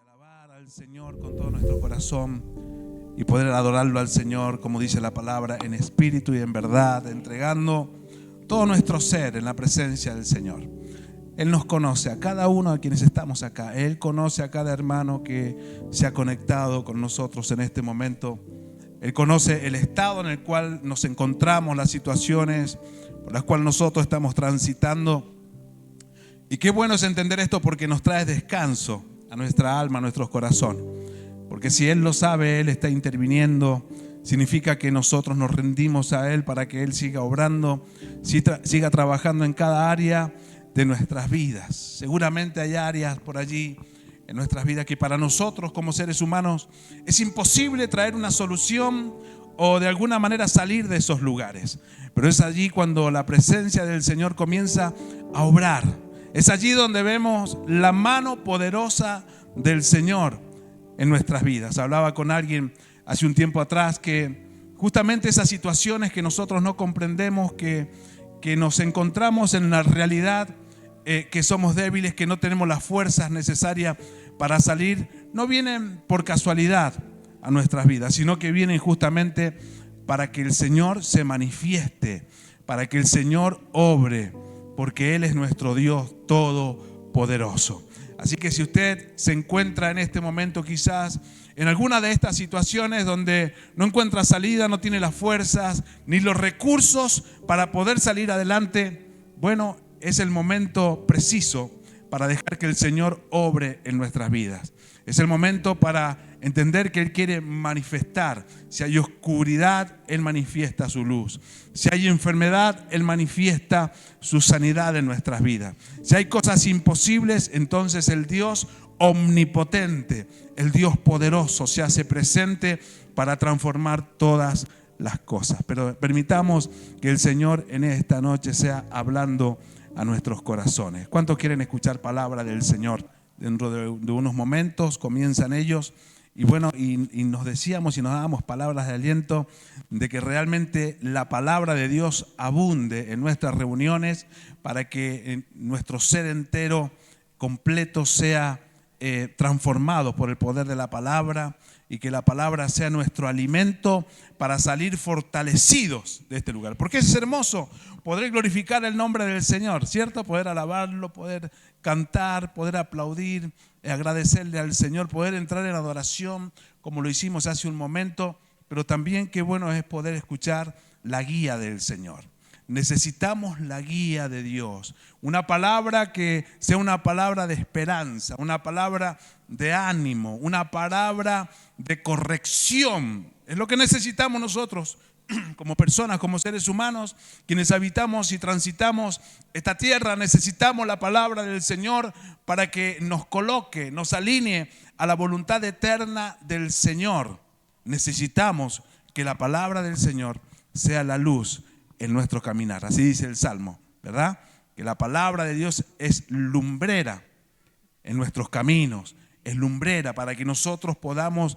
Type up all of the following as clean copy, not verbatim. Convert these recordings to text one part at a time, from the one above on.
Alabar al Señor con todo nuestro corazón y poder adorarlo al Señor, como dice la palabra, en espíritu y en verdad, entregando todo nuestro ser en la presencia del Señor. Él nos conoce a cada uno de quienes estamos acá. Él conoce a cada hermano que se ha conectado con nosotros en este momento. Él conoce el estado en el cual nos encontramos, las situaciones por las cuales nosotros estamos transitando. Y qué bueno es entender esto, porque nos trae descanso a nuestra alma, a nuestro corazón. Porque si Él lo sabe, Él está interviniendo. Significa que nosotros nos rendimos a Él para que Él siga obrando, siga trabajando en cada área de nuestras vidas. Seguramente hay áreas por allí en nuestras vidas que para nosotros como seres humanos es imposible traer una solución o de alguna manera salir de esos lugares. Pero es allí cuando la presencia del Señor comienza a obrar. Es allí donde vemos la mano poderosa del Señor en nuestras vidas. Hablaba con alguien hace un tiempo atrás que justamente esas situaciones que nosotros no comprendemos, que nos encontramos en la realidad, que somos débiles, que no tenemos las fuerzas necesarias para salir, no vienen por casualidad a nuestras vidas, sino que vienen justamente para que el Señor se manifieste, para que el Señor obre, porque Él es nuestro Dios todopoderoso. Así que si usted se encuentra en este momento quizás en alguna de estas situaciones donde no encuentra salida, no tiene las fuerzas ni los recursos para poder salir adelante, bueno, es el momento preciso para dejar que el Señor obre en nuestras vidas. Es el momento para entender que Él quiere manifestar. Si hay oscuridad, Él manifiesta su luz. Si hay enfermedad, Él manifiesta su sanidad en nuestras vidas. Si hay cosas imposibles, entonces el Dios omnipotente, el Dios poderoso, se hace presente para transformar todas las cosas. Pero permitamos que el Señor en esta noche sea hablando a nuestros corazones. ¿Cuántos quieren escuchar palabra del Señor? Dentro de unos momentos comienzan ellos. Y bueno, y nos decíamos y nos dábamos palabras de aliento de que realmente la palabra de Dios abunde en nuestras reuniones para que nuestro ser entero, completo, sea transformado por el poder de la palabra, y que la palabra sea nuestro alimento para salir fortalecidos de este lugar. Porque es hermoso poder glorificar el nombre del Señor, ¿cierto? Poder alabarlo, poder cantar, poder aplaudir, agradecerle al Señor, poder entrar en adoración como lo hicimos hace un momento, pero también qué bueno es poder escuchar la guía del Señor. Necesitamos la guía de Dios, una palabra que sea una palabra de esperanza, una palabra de ánimo, una palabra de corrección. Es lo que necesitamos nosotros como personas, como seres humanos, quienes habitamos y transitamos esta tierra. Necesitamos la palabra del Señor para que nos coloque, nos alinee a la voluntad eterna del Señor. Necesitamos que la palabra del Señor sea la luz en nuestro caminar. Así dice el Salmo, ¿verdad? Que la palabra de Dios es lumbrera en nuestros caminos, es lumbrera para que nosotros podamos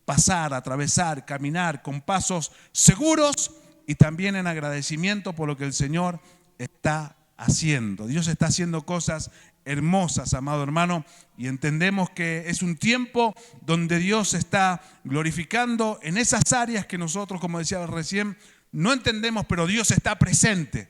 pasar, atravesar, caminar con pasos seguros y también en agradecimiento por lo que el Señor está haciendo. Dios está haciendo cosas hermosas, amado hermano, y entendemos que es un tiempo donde Dios está glorificando en esas áreas que nosotros, como decía recién, no entendemos, pero Dios está presente.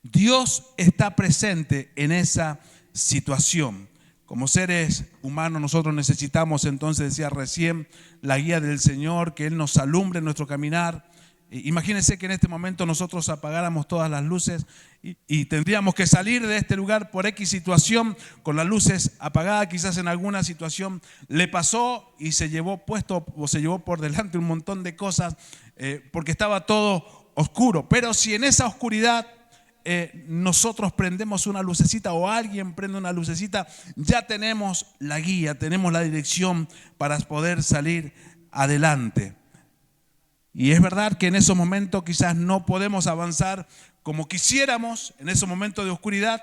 Dios está presente en esa situación. Como seres humanos nosotros necesitamos, entonces decía recién, la guía del Señor, que Él nos alumbre en nuestro caminar. Imagínense que en este momento nosotros apagáramos todas las luces y tendríamos que salir de este lugar por X situación con las luces apagadas. Quizás en alguna situación le pasó y se llevó puesto o se llevó por delante un montón de cosas porque estaba todo oscuro. Pero si en esa oscuridad nosotros prendemos una lucecita o alguien prende una lucecita, ya tenemos la guía, tenemos la dirección para poder salir adelante. Y es verdad que en esos momentos quizás no podemos avanzar como quisiéramos, en esos momentos de oscuridad,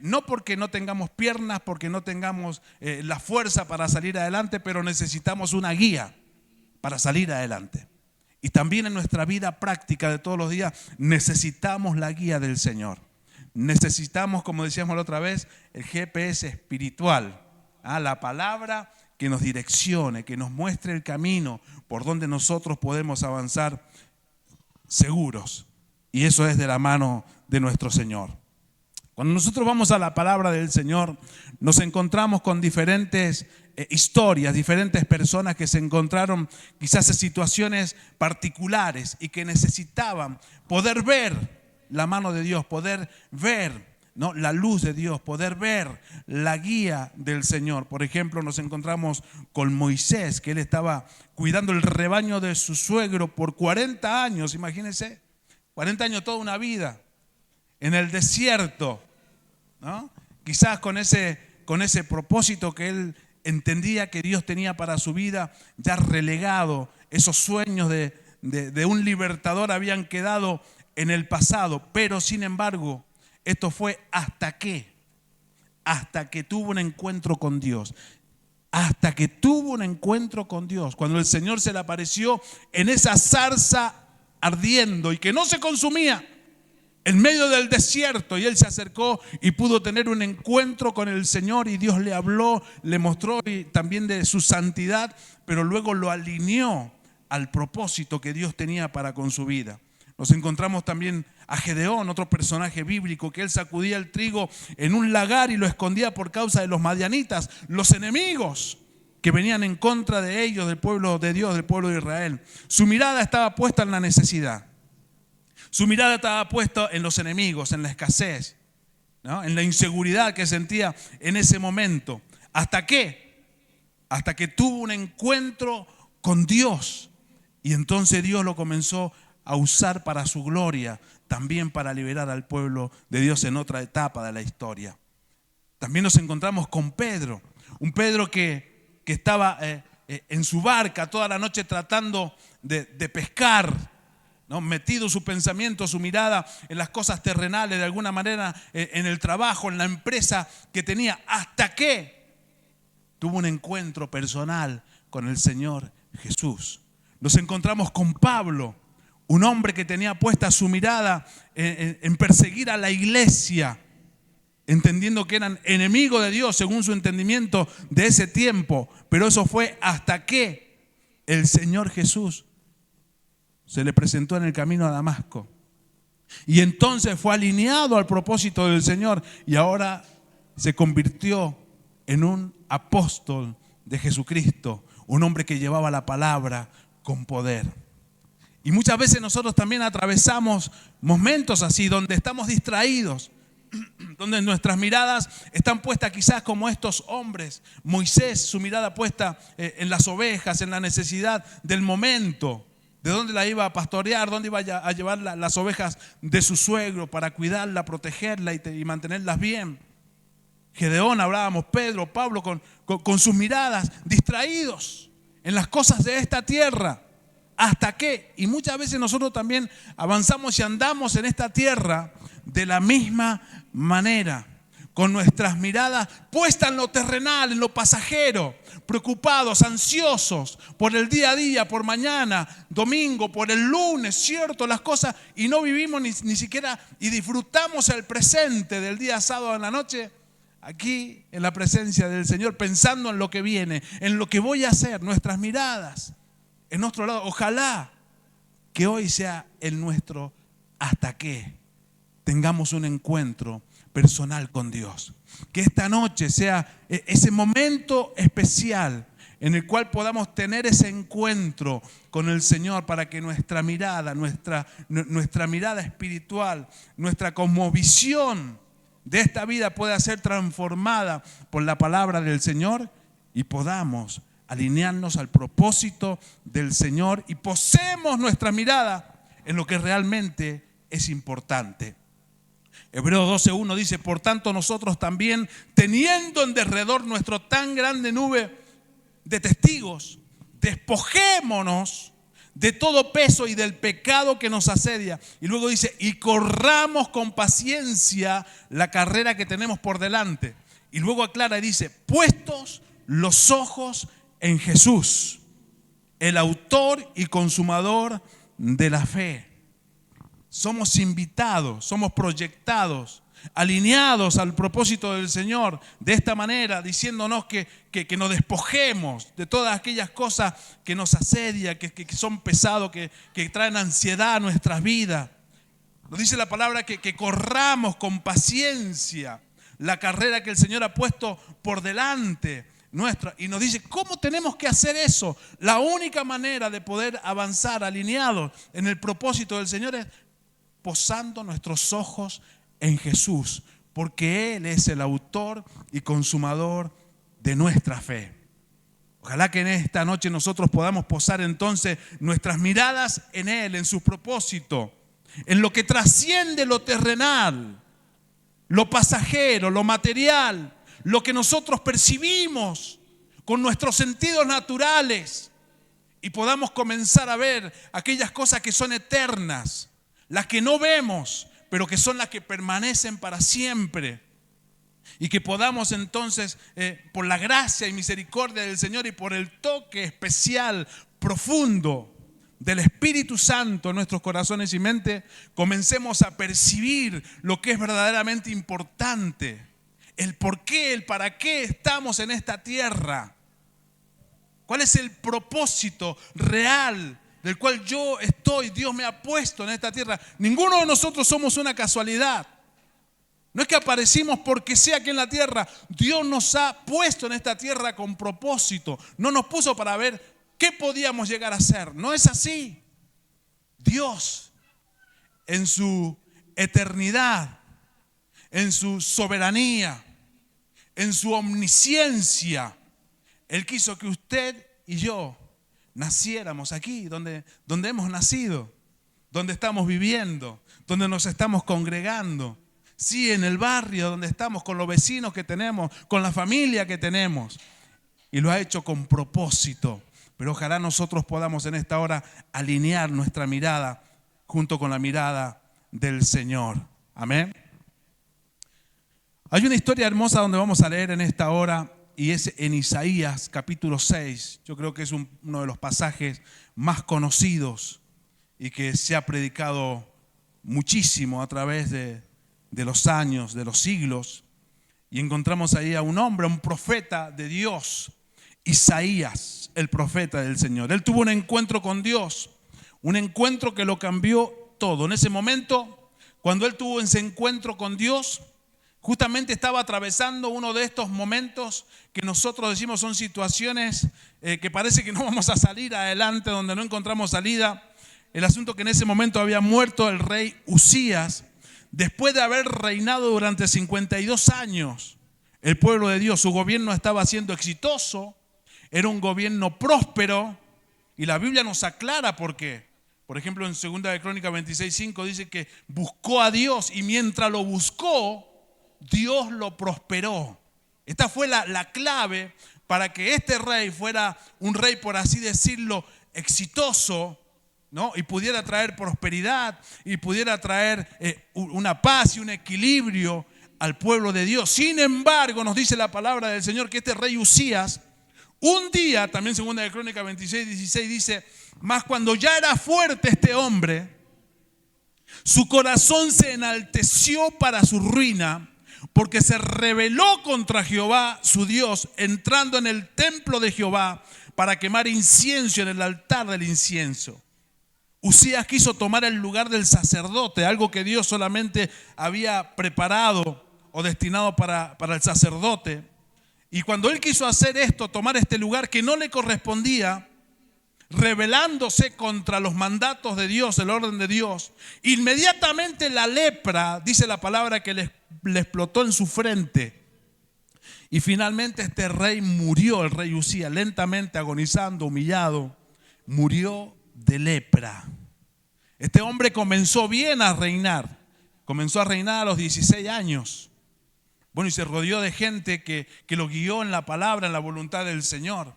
no porque no tengamos piernas, porque no tengamos la fuerza para salir adelante, pero necesitamos una guía para salir adelante. Y también en nuestra vida práctica de todos los días necesitamos la guía del Señor. necesitamos, como decíamos la otra vez, el GPS espiritual, la palabra que nos direccione, que nos muestre el camino por donde nosotros podemos avanzar seguros. Y eso es de la mano de nuestro Señor. Cuando nosotros vamos a la palabra del Señor, nos encontramos con diferentes historias, diferentes personas que se encontraron quizás en situaciones particulares y que necesitaban poder ver la mano de Dios, poder ver, ¿no?, la luz de Dios, poder ver la guía del Señor. Por ejemplo, nos encontramos con Moisés, que él estaba cuidando el rebaño de su suegro por 40 años, imagínense, 40 años, toda una vida, en el desierto, ¿no? Quizás con ese propósito que él entendía que Dios tenía para su vida, ya relegado, esos sueños de un libertador habían quedado en el pasado, pero sin embargo, esto fue hasta que tuvo un encuentro con Dios. Hasta que tuvo un encuentro con Dios, cuando el Señor se le apareció en esa zarza ardiendo y que no se consumía, en medio del desierto, y él se acercó y pudo tener un encuentro con el Señor, y Dios le habló, le mostró también de su santidad, pero luego lo alineó al propósito que Dios tenía para con su vida. Nos encontramos también a Gedeón, otro personaje bíblico, que él sacudía el trigo en un lagar y lo escondía por causa de los madianitas, los enemigos que venían en contra de ellos, del pueblo de Dios, del pueblo de Israel. Su mirada estaba puesta en la necesidad. Su mirada estaba puesta en los enemigos, en la escasez, ¿no?, en la inseguridad que sentía en ese momento. ¿Hasta qué? Hasta que tuvo un encuentro con Dios. Y entonces Dios lo comenzó a usar para su gloria, también para liberar al pueblo de Dios en otra etapa de la historia. También nos encontramos con Pedro, un Pedro que estaba en su barca toda la noche tratando de pescar, ¿no?, metido su pensamiento, su mirada en las cosas terrenales, de alguna manera en el trabajo, en la empresa que tenía, hasta que tuvo un encuentro personal con el Señor Jesús. Nos encontramos con Pablo, un hombre que tenía puesta su mirada en perseguir a la iglesia, entendiendo que eran enemigos de Dios según su entendimiento de ese tiempo. Pero eso fue hasta que el Señor Jesús se le presentó en el camino a Damasco. Y entonces fue alineado al propósito del Señor y ahora se convirtió en un apóstol de Jesucristo, un hombre que llevaba la palabra con poder. Y muchas veces nosotros también atravesamos momentos así, donde estamos distraídos, donde nuestras miradas están puestas quizás como estos hombres. Moisés, su mirada puesta en las ovejas, en la necesidad del momento, de dónde la iba a pastorear, dónde iba a llevar las ovejas de su suegro para cuidarla, protegerla y mantenerlas bien. Gedeón, hablábamos, Pedro, Pablo, con sus miradas distraídos en las cosas de esta tierra. ¿Hasta qué? Y muchas veces nosotros también avanzamos y andamos en esta tierra de la misma manera, con nuestras miradas puestas en lo terrenal, en lo pasajero, preocupados, ansiosos por el día a día, por mañana, domingo, por el lunes, cierto, las cosas, y no vivimos ni siquiera y disfrutamos el presente del día sábado en la noche, aquí en la presencia del Señor, pensando en lo que viene, en lo que voy a hacer, nuestras miradas en nuestro lado. Ojalá que hoy sea el nuestro hasta que tengamos un encuentro personal con Dios. Que esta noche sea ese momento especial en el cual podamos tener ese encuentro con el Señor, para que nuestra mirada, nuestra mirada espiritual, nuestra cosmovisión de esta vida pueda ser transformada por la palabra del Señor y podamos alinearnos al propósito del Señor y posemos nuestra mirada en lo que realmente es importante. Hebreos 12:1 dice: por tanto nosotros también, teniendo en derredor nuestro tan grande nube de testigos, despojémonos de todo peso y del pecado que nos asedia. Y luego dice: y corramos con paciencia la carrera que tenemos por delante. Y luego aclara y dice: puestos los ojos en Jesús, el autor y consumador de la fe. Somos invitados, somos proyectados alineados al propósito del Señor, de esta manera, diciéndonos que nos despojemos de todas aquellas cosas que nos asedian, que son pesados, que traen ansiedad a nuestras vidas. Nos dice la palabra que corramos con paciencia la carrera que el Señor ha puesto por delante nuestra. Y nos dice, ¿cómo tenemos que hacer eso? La única manera de poder avanzar alineados en el propósito del Señor es posando nuestros ojos en Jesús, porque Él es el autor y consumador de nuestra fe. Ojalá que en esta noche nosotros podamos posar entonces nuestras miradas en Él, en su propósito, en lo que trasciende lo terrenal, lo pasajero, lo material, lo que nosotros percibimos con nuestros sentidos naturales, y podamos comenzar a ver aquellas cosas que son eternas, las que no vemos, pero que son las que permanecen para siempre. Y que podamos entonces, por la gracia y misericordia del Señor y por el toque especial, profundo del Espíritu Santo en nuestros corazones y mente, comencemos a percibir lo que es verdaderamente importante, el por qué, el para qué estamos en esta tierra, cuál es el propósito real del cual Dios me ha puesto en esta tierra. Ninguno de nosotros somos una casualidad. No es que aparecimos porque sea aquí en la tierra. Dios nos ha puesto en esta tierra con propósito. No nos puso para ver qué podíamos llegar a ser. No es así. Dios, en su eternidad, en su soberanía, en su omnisciencia, Él quiso que usted y yo naciéramos aquí, donde hemos nacido, donde estamos viviendo, donde nos estamos congregando. Sí, en el barrio donde estamos, con los vecinos que tenemos, con la familia que tenemos. Y lo ha hecho con propósito. Pero ojalá nosotros podamos en esta hora alinear nuestra mirada junto con la mirada del Señor. Amén. Hay una historia hermosa donde vamos a leer en esta hora, y es en Isaías capítulo 6. Yo creo que es uno de los pasajes más conocidos y que se ha predicado muchísimo a través de los años, de los siglos. Y encontramos ahí a un hombre, un profeta de Dios, Isaías, el profeta del Señor. Él tuvo un encuentro con Dios, un encuentro que lo cambió todo. En ese momento, cuando él tuvo ese encuentro con Dios, justamente estaba atravesando uno de estos momentos que nosotros decimos son situaciones que parece que no vamos a salir adelante, donde no encontramos salida. El asunto que en ese momento había muerto el rey Usías, después de haber reinado durante 52 años. El pueblo de Dios, su gobierno estaba siendo exitoso, era un gobierno próspero, y la Biblia nos aclara por qué. Por ejemplo, en 2 de Crónicas 26:5 dice que buscó a Dios, y mientras lo buscó, Dios lo prosperó. Esta fue la clave para que este rey fuera un rey, por así decirlo, exitoso, ¿no? Y pudiera traer prosperidad y pudiera traer una paz y un equilibrio al pueblo de Dios. Sin embargo, nos dice la palabra del Señor que este rey Usías, un día, también 2 de Crónicas 26:16 dice, mas cuando ya era fuerte este hombre, su corazón se enalteció para su ruina, porque se rebeló contra Jehová su Dios, entrando en el templo de Jehová para quemar incienso en el altar del incienso. Usías quiso tomar el lugar del sacerdote, algo que Dios solamente había preparado o destinado para el sacerdote. Y cuando él quiso hacer esto, tomar este lugar que no le correspondía, rebelándose contra los mandatos de Dios, el orden de Dios, inmediatamente la lepra, dice la palabra, que le explotó en su frente. Y finalmente este rey murió, el rey Usías, lentamente agonizando, humillado, murió de lepra. Este hombre comenzó bien a reinar. Comenzó a reinar a los 16 años. Bueno, y se rodeó de gente que lo guió en la palabra, en la voluntad del Señor.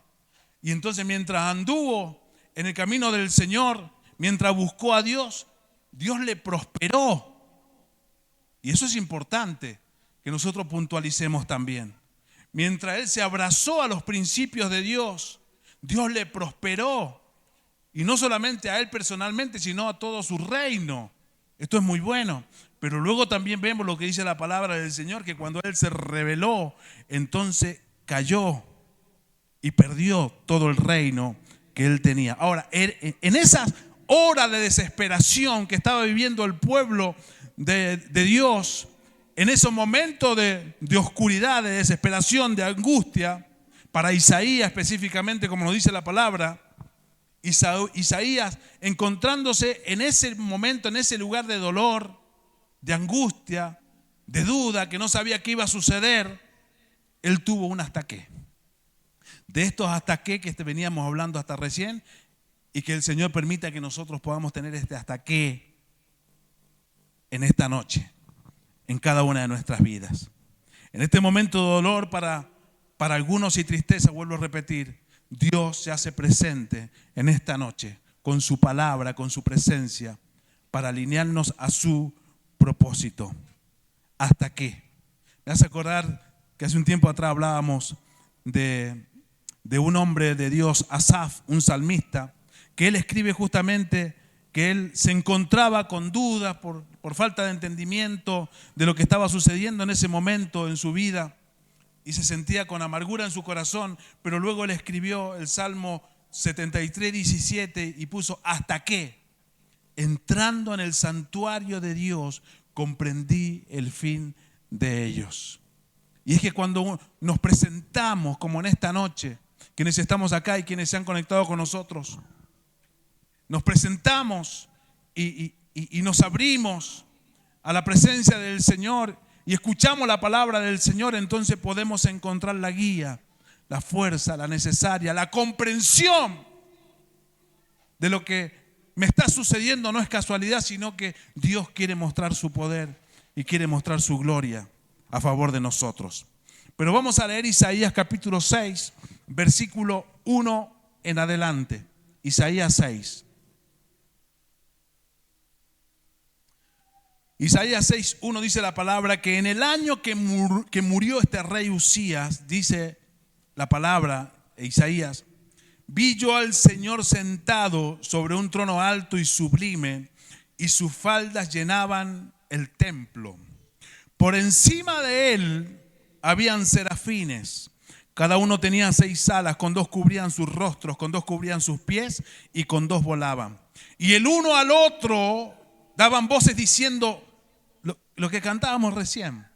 Y entonces mientras anduvo en el camino del Señor, mientras buscó a Dios, Dios le prosperó. Y eso es importante que nosotros puntualicemos también. Mientras él se abrazó a los principios de Dios, Dios le prosperó. Y no solamente a él personalmente, sino a todo su reino. Esto es muy bueno. Pero luego también vemos lo que dice la palabra del Señor, que cuando él se rebeló, entonces cayó y perdió todo el reino que él tenía. Ahora, en esas horas de desesperación que estaba viviendo el pueblo de Dios, en esos momentos de oscuridad, de desesperación, de angustia, para Isaías específicamente, como nos dice la palabra, Isaías encontrándose en ese momento, en ese lugar de dolor, de angustia, de duda, que no sabía qué iba a suceder, él tuvo un hasta qué. De estos hasta qué que veníamos hablando hasta recién, y que el Señor permita que nosotros podamos tener este hasta qué en esta noche, en cada una de nuestras vidas. En este momento de dolor para algunos y tristeza, vuelvo a repetir, Dios se hace presente en esta noche con su palabra, con su presencia, para alinearnos a su propósito. ¿Hasta qué? Me hace acordar que hace un tiempo atrás hablábamos de un hombre de Dios, Asaf, un salmista, que él escribe justamente que él se encontraba con dudas por falta de entendimiento de lo que estaba sucediendo en ese momento en su vida y se sentía con amargura en su corazón, pero luego él escribió el Salmo 73, 17 y puso ¿hasta qué? Entrando en el santuario de Dios, comprendí el fin de ellos. Y es que cuando nos presentamos, como en esta noche, quienes estamos acá y quienes se han conectado con nosotros, nos presentamos y nos abrimos a la presencia del Señor y escuchamos la palabra del Señor, entonces podemos encontrar la guía, la fuerza, la necesaria, la comprensión de lo que me está sucediendo. No es casualidad, sino que Dios quiere mostrar su poder y quiere mostrar su gloria a favor de nosotros. Pero vamos a leer Isaías capítulo 6, versículo 1 en adelante. Isaías 6. Isaías 6, 1 dice la palabra que en el año que murió este rey Usías, dice la palabra Isaías, vi yo al Señor sentado sobre un trono alto y sublime, y sus faldas llenaban el templo. Por encima de él habían serafines. Cada uno tenía 6 alas, con 2 cubrían sus rostros, con 2 cubrían sus pies y con 2 volaban. Y el uno al otro daban voces diciendo lo que cantábamos recién.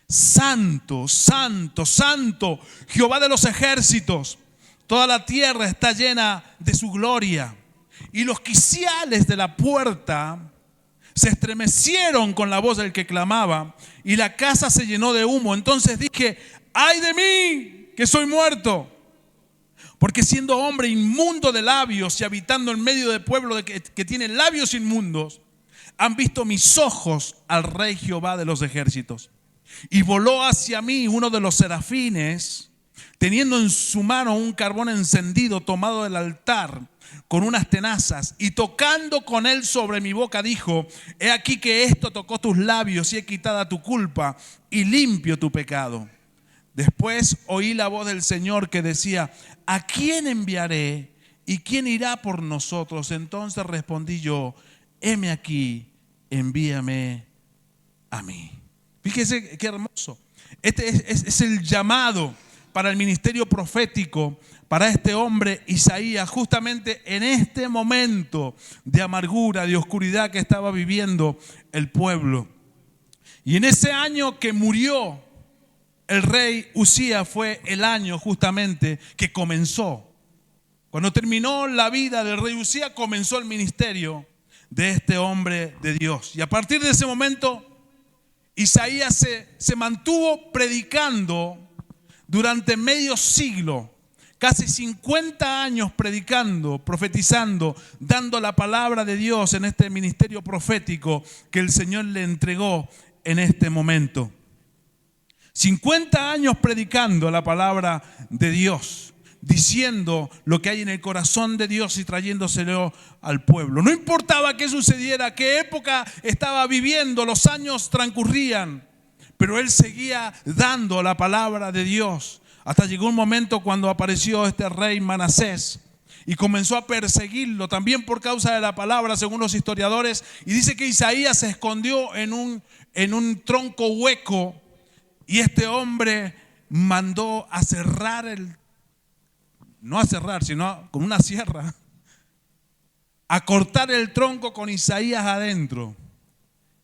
Santo, santo, santo, Jehová de los ejércitos. Toda la tierra está llena de su gloria. Y los quiciales de la puerta se estremecieron con la voz del que clamaba, y la casa se llenó de humo. Entonces dije, ¡ay de mí, que soy muerto! Porque siendo hombre inmundo de labios y habitando en medio de pueblo que tiene labios inmundos, han visto mis ojos al Rey Jehová de los ejércitos. Y voló hacia mí uno de los serafines, teniendo en su mano un carbón encendido tomado del altar con unas tenazas, y tocando con él sobre mi boca dijo, he aquí que esto tocó tus labios, y he quitado tu culpa y limpio tu pecado. Después oí la voz del Señor que decía, ¿a quién enviaré? ¿Y quién irá por nosotros? Entonces respondí yo, heme aquí, envíame a mí. Fíjese qué hermoso. Este es el llamado para el ministerio profético, para este hombre Isaías, justamente en este momento de amargura, de oscuridad que estaba viviendo el pueblo. Y en ese año que murió el rey Usías fue el año justamente que comenzó. Cuando terminó la vida del rey Usías, comenzó el ministerio de este hombre de Dios. Y a partir de ese momento, Isaías se mantuvo predicando durante medio siglo, casi 50 años predicando, profetizando, dando la palabra de Dios en este ministerio profético que el Señor le entregó en este momento. 50 años predicando la palabra de Dios, diciendo lo que hay en el corazón de Dios y trayéndoselo al pueblo. No importaba qué sucediera, qué época estaba viviendo, los años transcurrían, pero él seguía dando la palabra de Dios. Hasta llegó un momento cuando apareció este rey Manasés y comenzó a perseguirlo también por causa de la palabra, según los historiadores. Y dice que Isaías se escondió en en un tronco hueco y este hombre mandó a cerrar no a cerrar, sino con una sierra, a cortar el tronco con Isaías adentro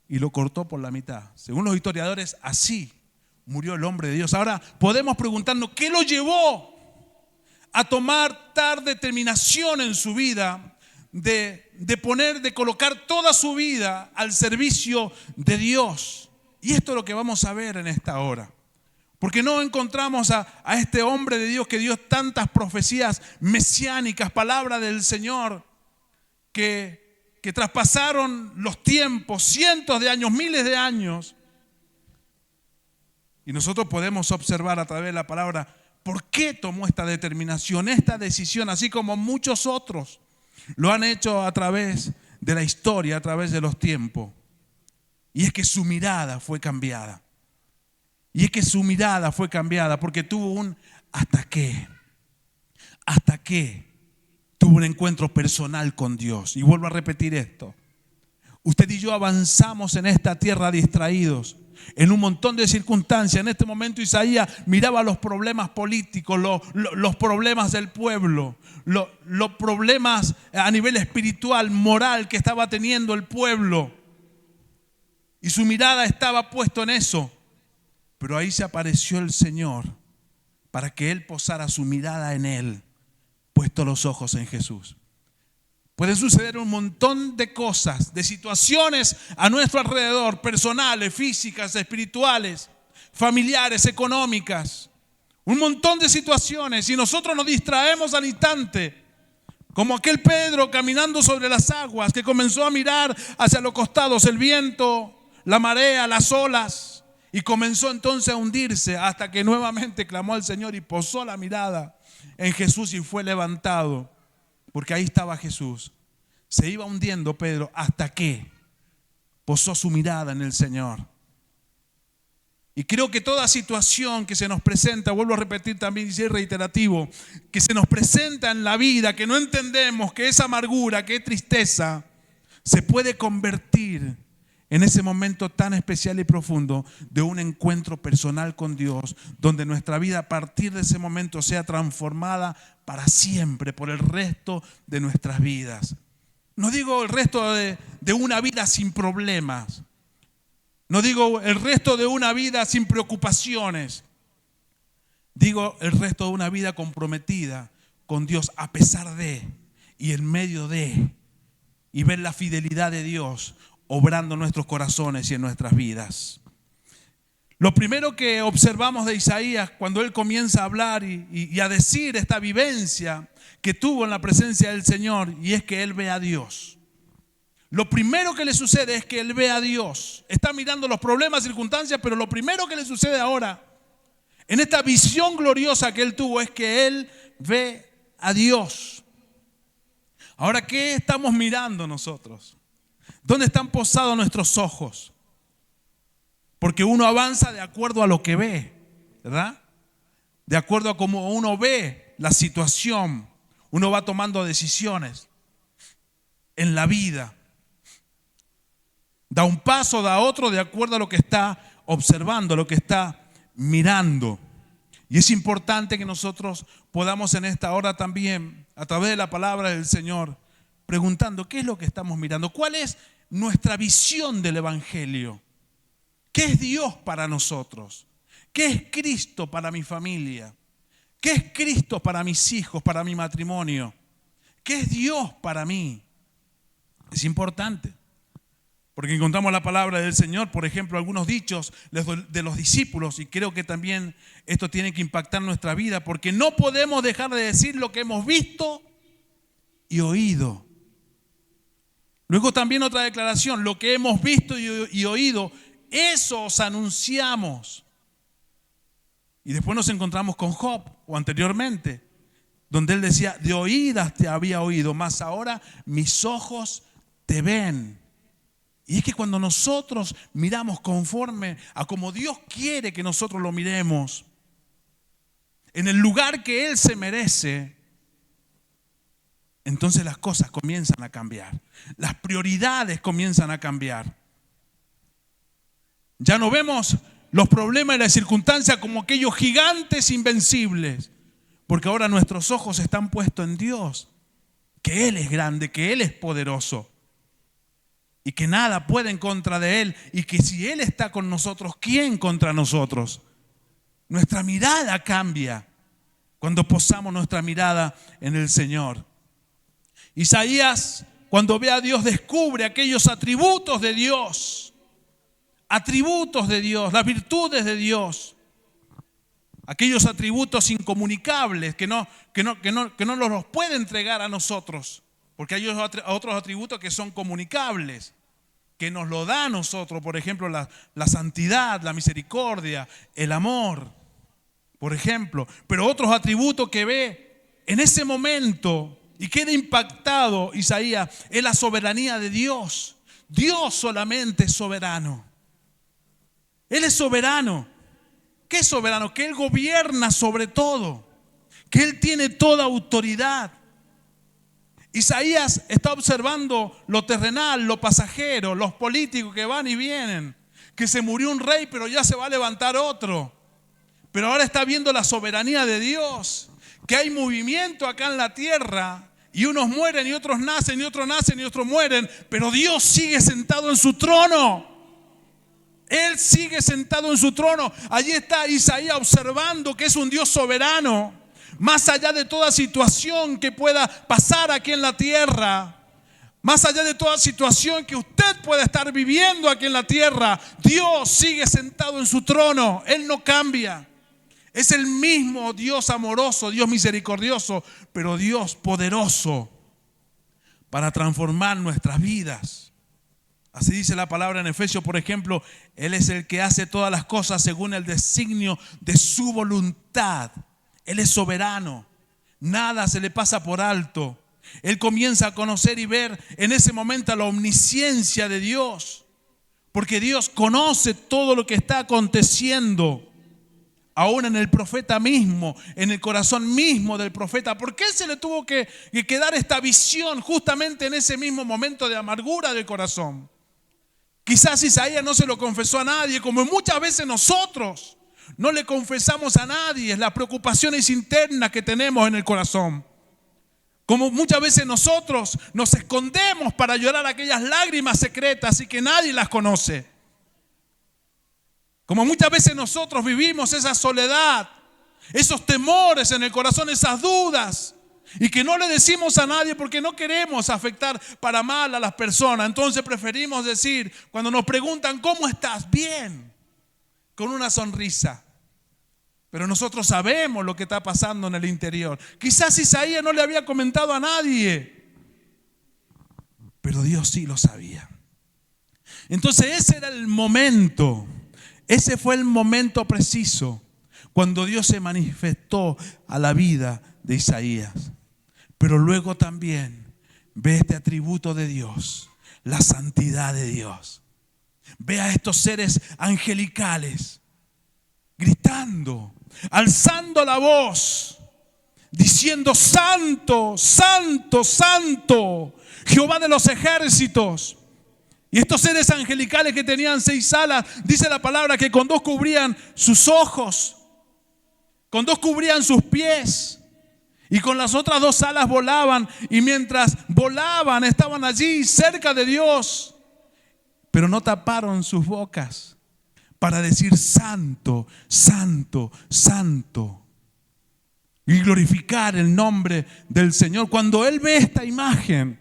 y lo cortó por la mitad. Según los historiadores, así murió el hombre de Dios. Ahora podemos preguntarnos, ¿qué lo llevó a tomar tal determinación en su vida de colocar toda su vida al servicio de Dios? Y esto es lo que vamos a ver en esta hora. Porque no encontramos a este hombre de Dios que dio tantas profecías mesiánicas, palabra del Señor, que traspasaron los tiempos, cientos de años, miles de años. Y nosotros podemos observar a través de la palabra por qué tomó esta determinación, esta decisión, así como muchos otros lo han hecho a través de la historia, a través de los tiempos. Y es que su mirada fue cambiada. Y es que su mirada fue cambiada porque tuvo un ¿hasta qué? ¿Hasta qué? Tuvo un encuentro personal con Dios. Y vuelvo a repetir esto. Usted y yo avanzamos en esta tierra distraídos, en un montón de circunstancias. En este momento Isaías miraba los problemas políticos, los problemas del pueblo, los problemas a nivel espiritual, moral que estaba teniendo el pueblo. Y su mirada estaba puesta en eso. Pero ahí se apareció el Señor para que Él posara su mirada en Él, puesto los ojos en Jesús. Pueden suceder un montón de cosas, de situaciones a nuestro alrededor, personales, físicas, espirituales, familiares, económicas. Un montón de situaciones y nosotros nos distraemos al instante. Como aquel Pedro caminando sobre las aguas que comenzó a mirar hacia los costados, el viento, la marea, las olas. Y comenzó entonces a hundirse hasta que nuevamente clamó al Señor y posó la mirada en Jesús y fue levantado. Porque ahí estaba Jesús. Se iba hundiendo Pedro hasta que posó su mirada en el Señor. Y creo que toda situación que se nos presenta, vuelvo a repetir también y ser reiterativo, que se nos presenta en la vida, que no entendemos, que es amargura, que es tristeza, se puede convertir en ese momento tan especial y profundo de un encuentro personal con Dios, donde nuestra vida a partir de ese momento sea transformada para siempre, por el resto de nuestras vidas. No digo el resto de una vida sin problemas. No digo el resto de una vida sin preocupaciones. Digo el resto de una vida comprometida con Dios a pesar de y en medio de, y ver la fidelidad de Dios obrando en nuestros corazones y en nuestras vidas. Lo primero que observamos de Isaías cuando él comienza a hablar y a decir esta vivencia que tuvo en la presencia del Señor, y es que él ve a Dios. Lo primero que le sucede es que él ve a Dios. Está mirando los problemas, circunstancias, pero lo primero que le sucede ahora, en esta visión gloriosa que él tuvo, es que él ve a Dios. Ahora, ¿qué estamos mirando nosotros? ¿Dónde están posados nuestros ojos? Porque uno avanza de acuerdo a lo que ve, ¿verdad? De acuerdo a cómo uno ve la situación, uno va tomando decisiones en la vida. Da un paso, da otro de acuerdo a lo que está observando, lo que está mirando. Y es importante que nosotros podamos en esta hora también, a través de la palabra del Señor, preguntando qué es lo que estamos mirando, cuál es nuestra visión del Evangelio, qué es Dios para nosotros, qué es Cristo para mi familia, qué es Cristo para mis hijos, para mi matrimonio, qué es Dios para mí. Es importante. Porque encontramos la palabra del Señor, por ejemplo, algunos dichos de los discípulos, y creo que también esto tiene que impactar nuestra vida, porque no podemos dejar de decir lo que hemos visto y oído. Luego también otra declaración, lo que hemos visto y oído, eso os anunciamos. Y después nos encontramos con Job, o anteriormente, donde él decía, de oídas te había oído, mas ahora mis ojos te ven. Y es que cuando nosotros miramos conforme a como Dios quiere que nosotros lo miremos, en el lugar que Él se merece, entonces las cosas comienzan a cambiar. Las prioridades comienzan a cambiar. Ya no vemos los problemas y las circunstancias como aquellos gigantes invencibles, porque ahora nuestros ojos están puestos en Dios, que Él es grande, que Él es poderoso y que nada puede en contra de Él, y que si Él está con nosotros, ¿quién contra nosotros? Nuestra mirada cambia cuando posamos nuestra mirada en el Señor. Isaías, cuando ve a Dios, descubre aquellos atributos de Dios, las virtudes de Dios, aquellos atributos incomunicables que no nos los puede entregar a nosotros, porque hay otros atributos que son comunicables, que nos lo da a nosotros, por ejemplo, la santidad, la misericordia, el amor, por ejemplo. Pero otros atributos que ve en ese momento y queda impactado Isaías es la soberanía de Dios. Dios solamente es soberano. Él es soberano. ¿Qué es soberano? Que Él gobierna sobre todo, que Él tiene toda autoridad. Isaías está observando lo terrenal, lo pasajero, los políticos que van y vienen, que se murió un rey pero ya se va a levantar otro. Pero ahora está viendo la soberanía de Dios, que hay movimiento acá en la tierra y unos mueren y otros nacen y otros nacen y otros mueren, pero Dios sigue sentado en su trono. Él sigue sentado en su trono. Allí está Isaías observando que es un Dios soberano. Más allá de toda situación que pueda pasar aquí en la tierra, más allá de toda situación que usted pueda estar viviendo aquí en la tierra, Dios sigue sentado en su trono. Él no cambia. Es el mismo Dios amoroso, Dios misericordioso, pero Dios poderoso para transformar nuestras vidas. Así dice la palabra en Efesios, por ejemplo, Él es el que hace todas las cosas según el designio de su voluntad. Él es soberano, nada se le pasa por alto. Él comienza a conocer y ver en ese momento la omnisciencia de Dios, porque Dios conoce todo lo que está aconteciendo, aún en el profeta mismo, en el corazón mismo del profeta. ¿Por qué se le tuvo que dar esta visión justamente en ese mismo momento de amargura del corazón? Quizás Isaías no se lo confesó a nadie, como muchas veces nosotros no le confesamos a nadie las preocupaciones internas que tenemos en el corazón. Como muchas veces nosotros nos escondemos para llorar aquellas lágrimas secretas y que nadie las conoce. Como muchas veces nosotros vivimos esa soledad, esos temores en el corazón, esas dudas, y que no le decimos a nadie porque no queremos afectar para mal a las personas. Entonces preferimos decir, cuando nos preguntan ¿cómo estás? Bien, con una sonrisa. Pero nosotros sabemos lo que está pasando en el interior. Quizás Isaías no le había comentado a nadie, pero Dios sí lo sabía. Entonces ese era el momento, ese fue el momento preciso cuando Dios se manifestó a la vida de Isaías. Pero luego también ve este atributo de Dios, la santidad de Dios. Ve a estos seres angelicales gritando, alzando la voz, diciendo: Santo, Santo, Santo, Jehová de los ejércitos. Y estos seres angelicales que tenían 6 alas, dice la palabra que con 2 cubrían sus ojos, con 2 cubrían sus pies, y con las otras 2 alas volaban, y mientras volaban estaban allí cerca de Dios, pero no taparon sus bocas para decir santo, santo, santo, y glorificar el nombre del Señor. Cuando él ve esta imagen,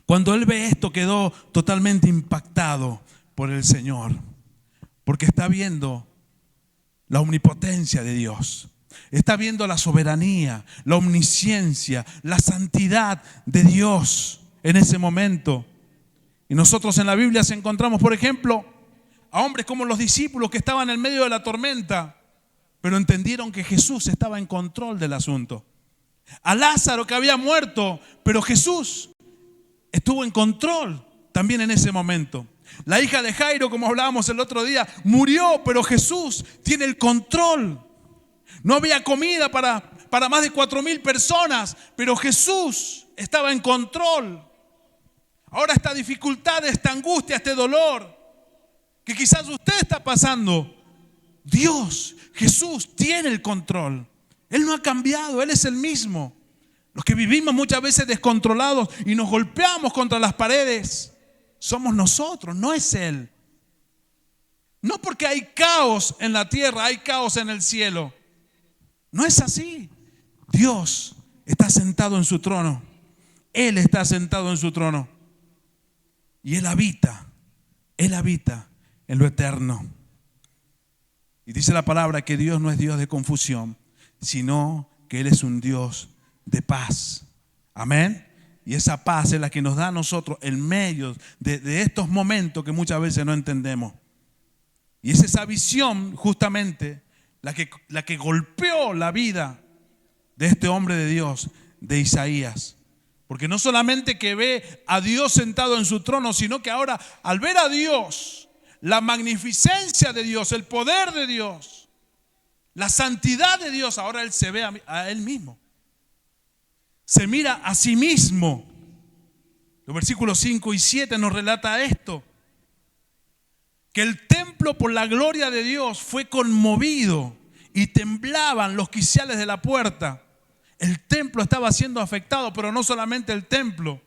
cuando él ve esto, quedó totalmente impactado por el Señor, porque está viendo la omnipotencia de Dios, está viendo la soberanía, la omnisciencia, la santidad de Dios en ese momento. Y nosotros en la Biblia encontramos, por ejemplo, a hombres como los discípulos que estaban en medio de la tormenta, pero entendieron que Jesús estaba en control del asunto. A Lázaro, que había muerto, pero Jesús estuvo en control también en ese momento. La hija de Jairo, como hablábamos el otro día, murió, pero Jesús tiene el control. No había comida para más de 4,000 personas, pero Jesús estaba en control. Ahora esta dificultad, esta angustia, este dolor que quizás usted está pasando, Dios, Jesús, tiene el control. Él no ha cambiado, Él es el mismo. Los que vivimos muchas veces descontrolados y nos golpeamos contra las paredes, somos nosotros, no es Él. No porque hay caos en la tierra, hay caos en el cielo. No es así. Dios está sentado en su trono. Él está sentado en su trono. Y Él habita en lo eterno. Y dice la palabra que Dios no es Dios de confusión, sino que Él es un Dios de paz. Amén. Y esa paz es la que nos da a nosotros en medio de estos momentos que muchas veces no entendemos. Y es esa visión justamente la que golpeó la vida de este hombre de Dios, de Isaías. Porque no solamente que ve a Dios sentado en su trono, sino que ahora al ver a Dios, la magnificencia de Dios, el poder de Dios, la santidad de Dios, ahora él se ve a él mismo. Se mira a sí mismo. Los versículos 5 y 7 nos relata esto. Que el templo por la gloria de Dios fue conmovido y temblaban los quiciales de la puerta. El templo estaba siendo afectado, pero no solamente el templo.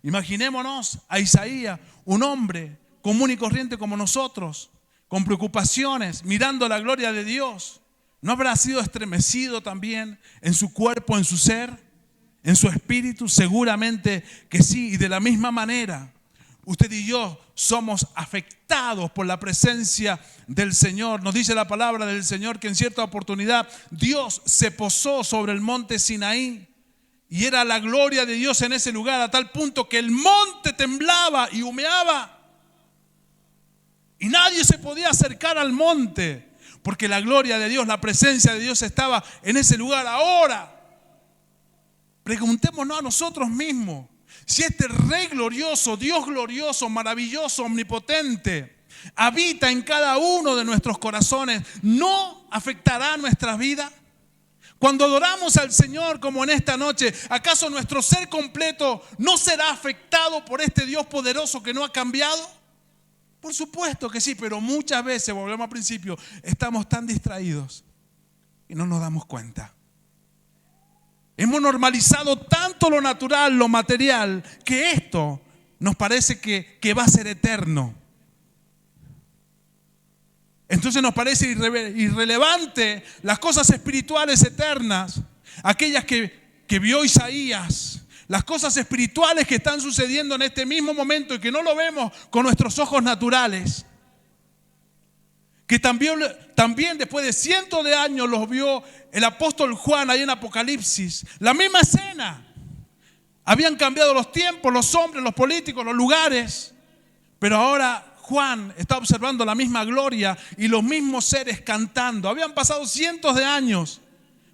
Imaginémonos a Isaías, un hombre común y corriente como nosotros, con preocupaciones, mirando la gloria de Dios. ¿No habrá sido estremecido también en su cuerpo, en su ser, en su espíritu? Seguramente que sí. Y de la misma manera, usted y yo somos afectados por la presencia del Señor. Nos dice la palabra del Señor que en cierta oportunidad Dios se posó sobre el monte Sinaí y era la gloria de Dios en ese lugar, a tal punto que el monte temblaba y humeaba y nadie se podía acercar al monte porque la gloria de Dios, la presencia de Dios estaba en ese lugar. Ahora preguntémonos a nosotros mismos: si este Rey glorioso, Dios glorioso, maravilloso, omnipotente, habita en cada uno de nuestros corazones, ¿no afectará nuestras vidas? Cuando adoramos al Señor como en esta noche, ¿acaso nuestro ser completo no será afectado por este Dios poderoso que no ha cambiado? Por supuesto que sí, pero muchas veces, volvemos al principio, estamos tan distraídos y no nos damos cuenta. Hemos normalizado tanto lo natural, lo material, que esto nos parece que va a ser eterno. Entonces nos parece irrelevante las cosas espirituales eternas, aquellas que vio Isaías, las cosas espirituales que están sucediendo en este mismo momento y que no lo vemos con nuestros ojos naturales. Que también después de cientos de años los vio el apóstol Juan ahí en Apocalipsis. La misma escena. Habían cambiado los tiempos, los hombres, los políticos, los lugares. Pero ahora Juan está observando la misma gloria y los mismos seres cantando. Habían pasado cientos de años,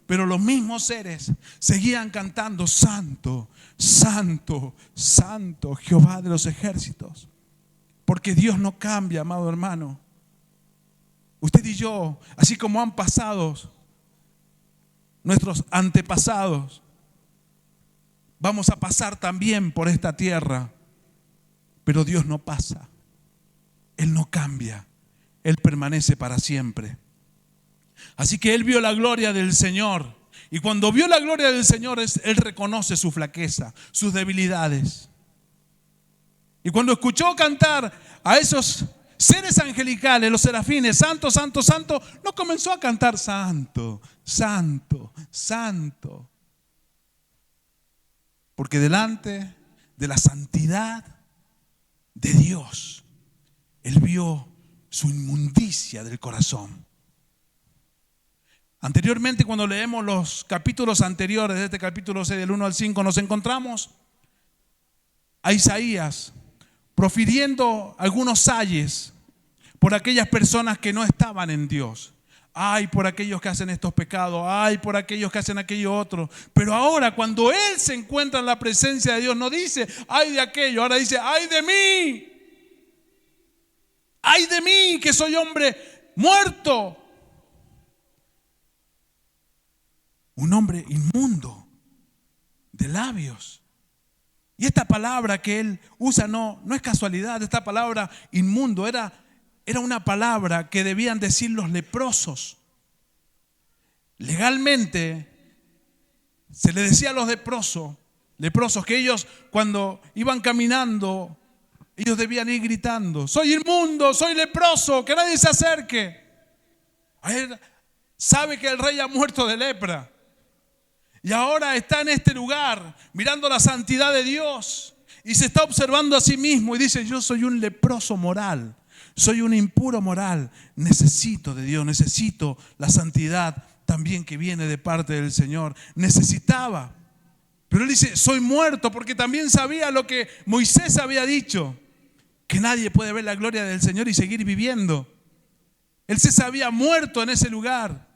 pero los mismos seres seguían cantando: Santo, Santo, Santo, Jehová de los ejércitos. Porque Dios no cambia, amado hermano. Usted y yo, así como han pasado nuestros antepasados, vamos a pasar también por esta tierra. Pero Dios no pasa. Él no cambia. Él permanece para siempre. Así que él vio la gloria del Señor. Y cuando vio la gloria del Señor, él reconoce su flaqueza, sus debilidades. Y cuando escuchó cantar a esos seres angelicales, los serafines, santo, santo, santo, no comenzó a cantar santo, santo, santo. Porque delante de la santidad de Dios, él vio su inmundicia del corazón. Anteriormente, cuando leemos los capítulos anteriores de este capítulo 6, del 1 al 5, nos encontramos a Isaías profiriendo algunos ayes por aquellas personas que no estaban en Dios. Ay, por aquellos que hacen estos pecados. Ay, por aquellos que hacen aquello otro. Pero ahora, cuando él se encuentra en la presencia de Dios, no dice ay de aquello, ahora dice ay de mí. Ay de mí, que soy hombre muerto. Un hombre inmundo de labios. Y esta palabra que él usa no es casualidad. Esta palabra inmundo era era una palabra que debían decir los leprosos. Legalmente se le decía a los leprosos que ellos cuando iban caminando, ellos debían ir gritando: soy inmundo, soy leproso, que nadie se acerque. A él sabe que el rey ha muerto de lepra y ahora está en este lugar mirando la santidad de Dios y se está observando a sí mismo y dice: yo soy un leproso moral, soy un impuro moral, necesito de Dios, necesito la santidad también que viene de parte del Señor. Necesitaba. Pero él dice: soy muerto, porque también sabía lo que Moisés había dicho, que nadie puede ver la gloria del Señor y seguir viviendo. Él se sabía muerto en ese lugar,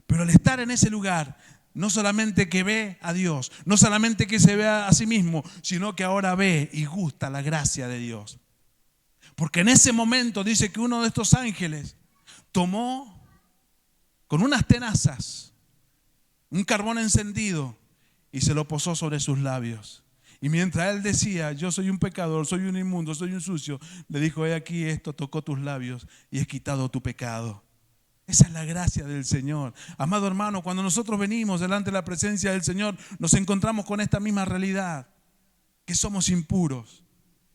pero al estar en ese lugar, no solamente que ve a Dios, no solamente que se ve a sí mismo, sino que ahora ve y gusta la gracia de Dios. Porque en ese momento dice que uno de estos ángeles tomó con unas tenazas un carbón encendido y se lo posó sobre sus labios. Y mientras él decía: yo soy un pecador, soy un inmundo, soy un sucio, le dijo: he aquí, esto tocó tus labios y he quitado tu pecado. Esa es la gracia del Señor. Amado hermano, cuando nosotros venimos delante de la presencia del Señor, nos encontramos con esta misma realidad, que somos impuros,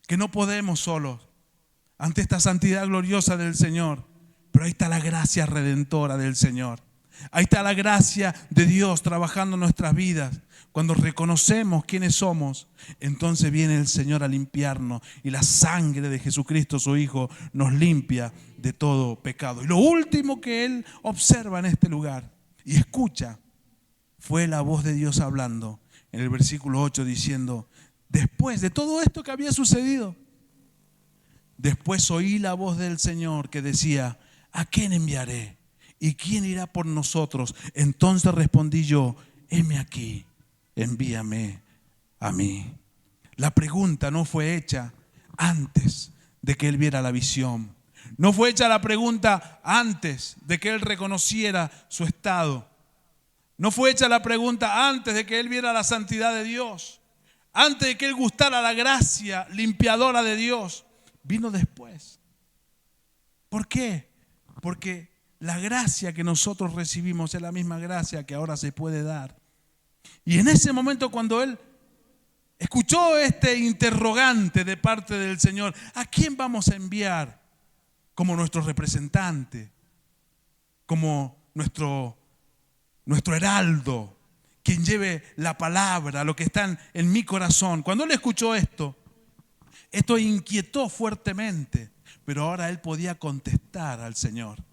que no podemos solos ante esta santidad gloriosa del Señor. Pero ahí está la gracia redentora del Señor. Ahí está la gracia de Dios trabajando en nuestras vidas. Cuando reconocemos quiénes somos, entonces viene el Señor a limpiarnos y la sangre de Jesucristo, su Hijo, nos limpia de todo pecado. Y lo último que él observa en este lugar y escucha fue la voz de Dios hablando en el versículo 8 diciendo: después de todo esto que había sucedido, después oí la voz del Señor que decía: ¿a quién enviaré? ¿Y quién irá por nosotros? Entonces respondí yo: heme aquí, envíame a mí. La pregunta no fue hecha antes de que él viera la visión. No fue hecha la pregunta antes de que él reconociera su estado. No fue hecha la pregunta antes de que él viera la santidad de Dios. Antes de que él gustara la gracia limpiadora de Dios. Vino después. ¿Por qué? Porque la gracia que nosotros recibimos es la misma gracia que ahora se puede dar. Y en ese momento, cuando él escuchó este interrogante de parte del Señor: ¿a quién vamos a enviar como nuestro representante? Como nuestro heraldo, quien lleve la palabra, lo que está en mi corazón. Cuando él escuchó esto inquietó fuertemente, pero ahora él podía contestar al Señor,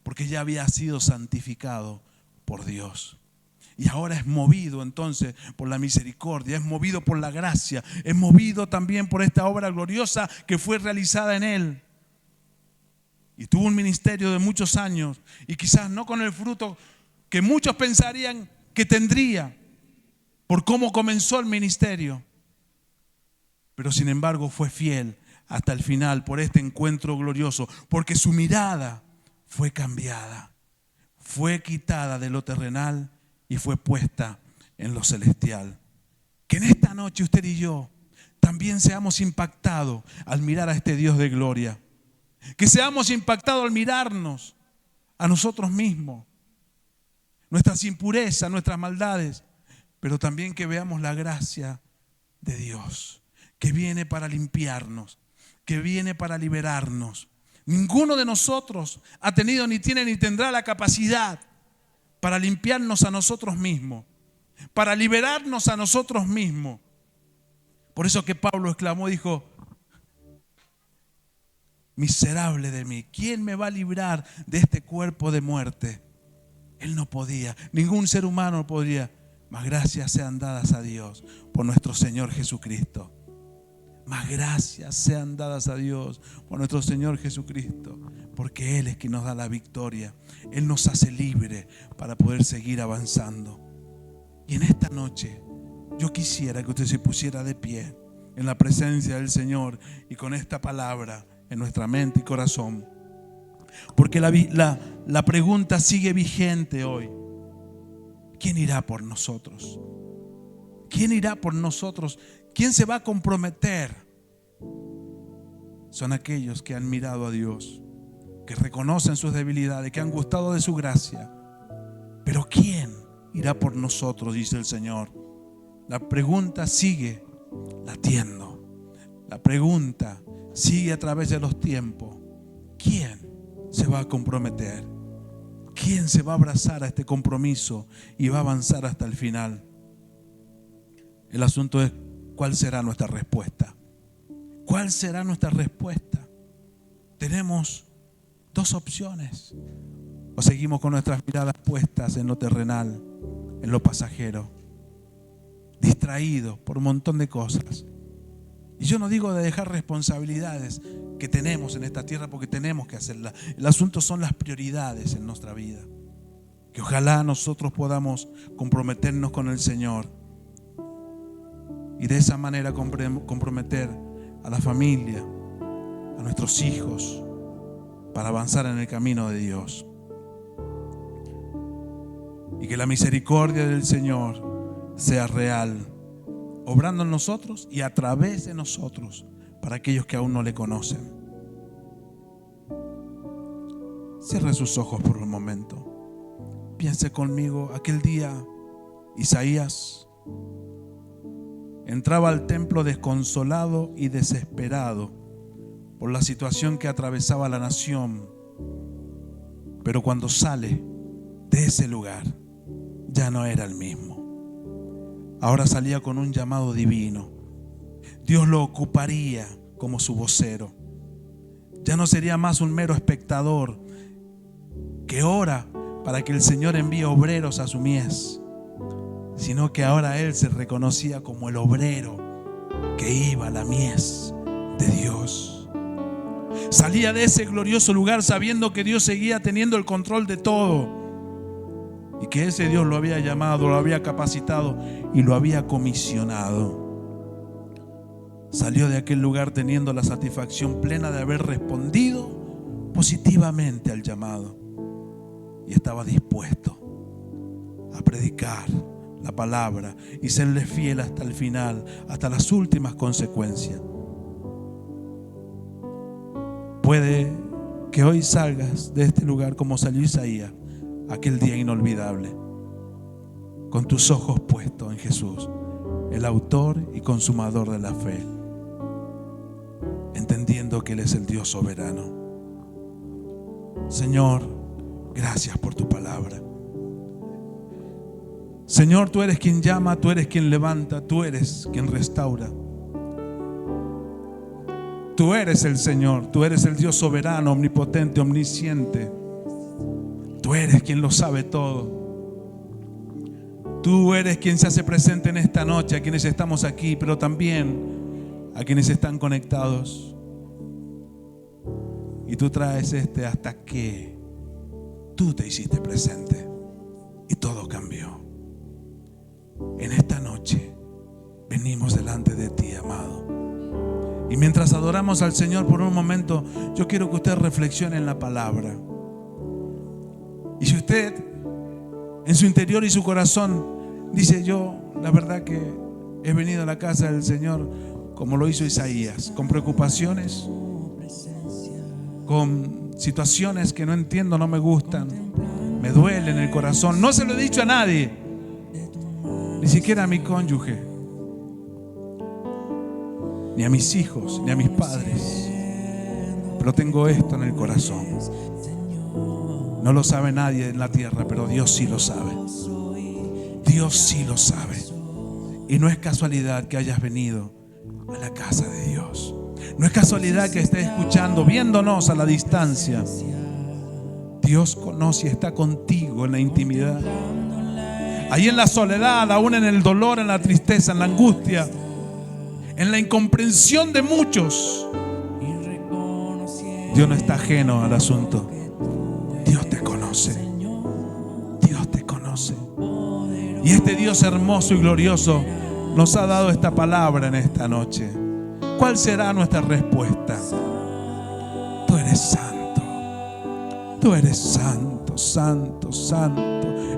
porque ya había sido santificado por Dios. Y ahora es movido entonces por la misericordia, es movido por la gracia, es movido también por esta obra gloriosa que fue realizada en él. Y tuvo un ministerio de muchos años y quizás no con el fruto que muchos pensarían que tendría por cómo comenzó el ministerio. Pero sin embargo fue fiel hasta el final por este encuentro glorioso, porque su mirada fue cambiada, fue quitada de lo terrenal y fue puesta en lo celestial. Que en esta noche usted y yo también seamos impactados al mirar a este Dios de gloria. Que seamos impactados al mirarnos a nosotros mismos, nuestras impurezas, nuestras maldades, pero también que veamos la gracia de Dios, que viene para limpiarnos, que viene para liberarnos. Ninguno de nosotros ha tenido, ni tiene, ni tendrá la capacidad para limpiarnos a nosotros mismos, para liberarnos a nosotros mismos. Por eso que Pablo exclamó, dijo: miserable de mí, ¿quién me va a librar de este cuerpo de muerte? Él no podía, ningún ser humano podría, mas gracias sean dadas a Dios por nuestro Señor Jesucristo. Más gracias sean dadas a Dios por nuestro Señor Jesucristo, porque Él es quien nos da la victoria. Él nos hace libre para poder seguir avanzando. Y en esta noche yo quisiera que usted se pusiera de pie en la presencia del Señor y con esta palabra en nuestra mente y corazón, porque la pregunta sigue vigente hoy: ¿quién irá por nosotros? ¿Quién irá por nosotros? ¿Quién se va a comprometer? Son aquellos que han mirado a Dios, que reconocen sus debilidades, que han gustado de su gracia. Pero ¿quién irá por nosotros?, dice el Señor. La pregunta sigue latiendo. La pregunta sigue a través de los tiempos. ¿Quién se va a comprometer? ¿Quién se va a abrazar a este compromiso y va a avanzar hasta el final? El asunto es, ¿cuál será nuestra respuesta? ¿Cuál será nuestra respuesta? Tenemos dos opciones. O seguimos con nuestras miradas puestas en lo terrenal, en lo pasajero, distraídos por un montón de cosas. Y yo no digo de dejar responsabilidades que tenemos en esta tierra, porque tenemos que hacerlas. El asunto son las prioridades en nuestra vida. Que ojalá nosotros podamos comprometernos con el Señor y de esa manera comprometer a la familia, a nuestros hijos, para avanzar en el camino de Dios. Y que la misericordia del Señor sea real, obrando en nosotros y a través de nosotros para aquellos que aún no le conocen. Cierre sus ojos por un momento. Piense conmigo, aquel día Isaías entraba al templo desconsolado y desesperado por la situación que atravesaba la nación. Pero cuando sale de ese lugar, ya no era el mismo. Ahora salía con un llamado divino. Dios lo ocuparía como su vocero. Ya no sería más un mero espectador que ora para que el Señor envíe obreros a su mies, sino que ahora él se reconocía como el obrero que iba a la mies de Dios. Salía de ese glorioso lugar sabiendo que Dios seguía teniendo el control de todo y que ese Dios lo había llamado, lo había capacitado y lo había comisionado. Salió de aquel lugar teniendo la satisfacción plena de haber respondido positivamente al llamado y estaba dispuesto a predicar la palabra y serle fiel hasta el final, hasta las últimas consecuencias. Puede que hoy salgas de este lugar como salió Isaías aquel día inolvidable, con tus ojos puestos en Jesús, el autor y consumador de la fe, entendiendo que Él es el Dios soberano. Señor, gracias por tu palabra. Señor, tú eres quien llama, tú eres quien levanta, tú eres quien restaura. Tú eres el Señor, tú eres el Dios soberano, omnipotente, omnisciente. Tú eres quien lo sabe todo. Tú eres quien se hace presente en esta noche, a quienes estamos aquí, pero también a quienes están conectados. Y tú traes hasta que tú te hiciste presente y todo cambió. En esta noche venimos delante de ti, amado. Y mientras adoramos al Señor por un momento, yo quiero que usted reflexione en la palabra. Y si usted en su interior y su corazón dice: yo la verdad que he venido a la casa del Señor como lo hizo Isaías, con preocupaciones, con situaciones que no entiendo, no me gustan, me duelen el corazón, no se lo he dicho a nadie, ni siquiera a mi cónyuge, ni a mis hijos, ni a mis padres, pero tengo esto en el corazón. No lo sabe nadie en la tierra, pero Dios sí lo sabe. Dios sí lo sabe. Y no es casualidad que hayas venido a la casa de Dios. No es casualidad que estés escuchando, viéndonos a la distancia. Dios conoce y está contigo en la intimidad. Ahí en la soledad, aún en el dolor, en la tristeza, en la angustia, en la incomprensión de muchos. Dios no está ajeno al asunto. Dios te conoce. Dios te conoce. Y este Dios hermoso y glorioso nos ha dado esta palabra en esta noche. ¿Cuál será nuestra respuesta? Tú eres santo. Tú eres santo, santo, santo.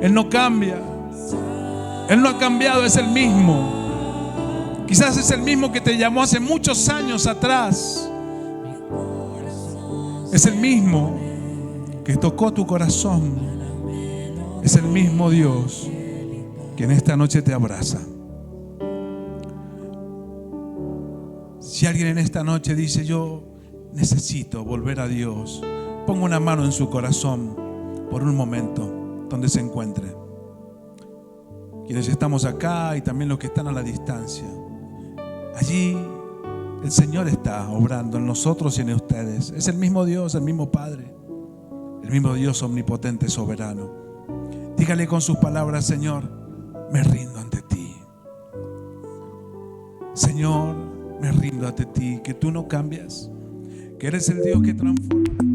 Él no cambia. Él no ha cambiado, es el mismo. Quizás es el mismo que te llamó hace muchos años atrás. Es el mismo que tocó tu corazón, es el mismo Dios que en esta noche te abraza. Si alguien en esta noche dice: yo necesito volver a Dios, ponga una mano en su corazón por un momento donde se encuentre. Quienes estamos acá y también los que están a la distancia, allí el Señor está obrando en nosotros y en ustedes. Es el mismo Dios, el mismo Padre, el mismo Dios omnipotente, soberano. Dígale con sus palabras: Señor, me rindo ante ti. Señor, me rindo ante ti, que tú no cambias, que eres el Dios que transforma.